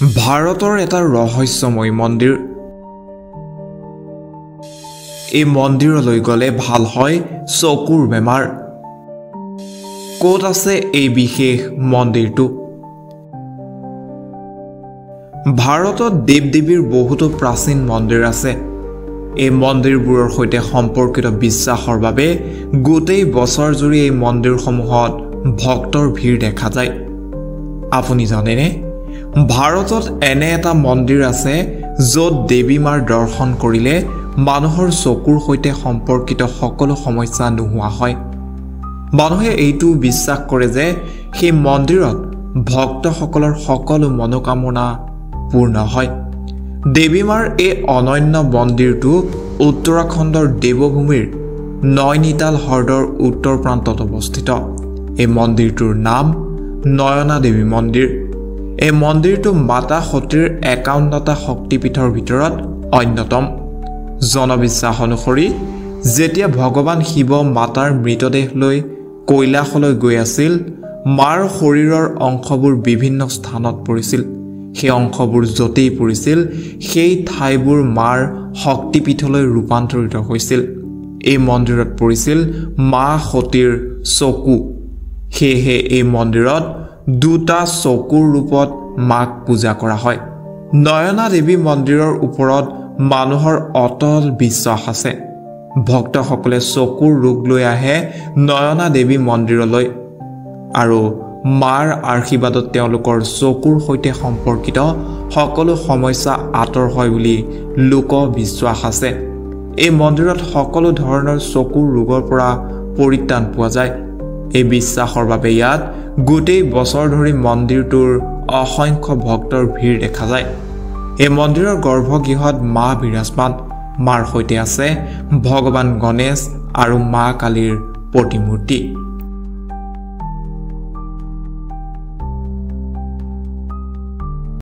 ভাৰতৰ এটা ৰহস্যময় মন্দিৰ। এই মন্দিৰলৈ গ'লে ভাল হয় চকুৰ বেমাৰ। ক'ত আছে এই বিশেষ মন্দিৰটো? ভাৰতত দেৱ-দেৱীৰ বহুতো প্ৰাচীন মন্দিৰ আছে। এই মন্দিৰবোৰৰ সৈতে সম্পৰ্কিত বিশ্বাসৰ বাবে গোটেই বছৰ জুৰি এই মন্দিৰসমূহত ভক্তৰ ভিৰ দেখা যায়। আপুনি জানেনে, ভাৰতত এনে এটা মন্দিৰ আছে য'ত দেৱী মাৰ দৰ্শন কৰিলে মানুহৰ চকুৰ সৈতে সম্পৰ্কিত সকলো সমস্যা নোহোৱা হয়। মানুহে এইটো বিশ্বাস কৰে যে সেই মন্দিৰত ভক্তসকলৰ সকলো মনোকামনা পূৰ্ণ হয়। দেৱী মাৰ এই অনন্য মন্দিৰটো উত্তৰাখণ্ডৰ দেৱভূমিৰ নৈনিতাল হ্ৰদৰ উত্তৰ প্ৰান্তত অৱস্থিত। এই মন্দিৰটোৰ নাম নয়না দেৱী মন্দিৰ। এই মন্দিৰটো মাতা সতীৰ ৫১টা শক্তিপীঠৰ ভিতৰত অন্যতম। জনবিশ্বাস অনুসৰি যেতিয়া ভগৱান শিৱ মাতাৰ মৃতদেহ লৈ কৈলাশলৈ গৈ আছিল, মাৰ শৰীৰৰ অংশবোৰ বিভিন্ন স্থানত পৰিছিল। সেই অংশবোৰ য'তেই পৰিছিল সেই ঠাইবোৰ মাৰ শক্তিপীঠলৈ ৰূপান্তৰিত হৈছিল। এই মন্দিৰত পৰিছিল মা সতীৰ চকু। সেয়েহে এই মন্দিৰত দুটা চকুৰ ৰূপত মাক পূজা কৰা হয়। নয়না দেৱী মন্দিৰৰ ওপৰত মানুহৰ অটল বিশ্বাস আছে। ভক্তসকলে চকুৰ ৰোগ লৈ আহে নয়না দেৱী মন্দিৰলৈ আৰু মাৰ আশীৰ্বাদত তেওঁলোকৰ চকুৰ সৈতে সম্পৰ্কিত সকলো সমস্যা আঁতৰ হয় বুলি লোকবিশ্বাস আছে। এই মন্দিৰত সকলো ধৰণৰ চকুৰ ৰোগৰ পৰা পৰিত্ৰাণ পোৱা যায়। এই বিশ্বাসৰ বাবে ইয়াত গোটেই বছৰ ধৰি মন্দিৰটোৰ অসংখ্য ভক্তৰ ভিৰ দেখা যায়। এই মন্দিৰৰ গৰ্ভগৃহত মা বিৰাজমান। মাৰ সৈতে আছে ভগৱান গণেশ আৰু মা কালীৰ প্ৰতিমূৰ্তি।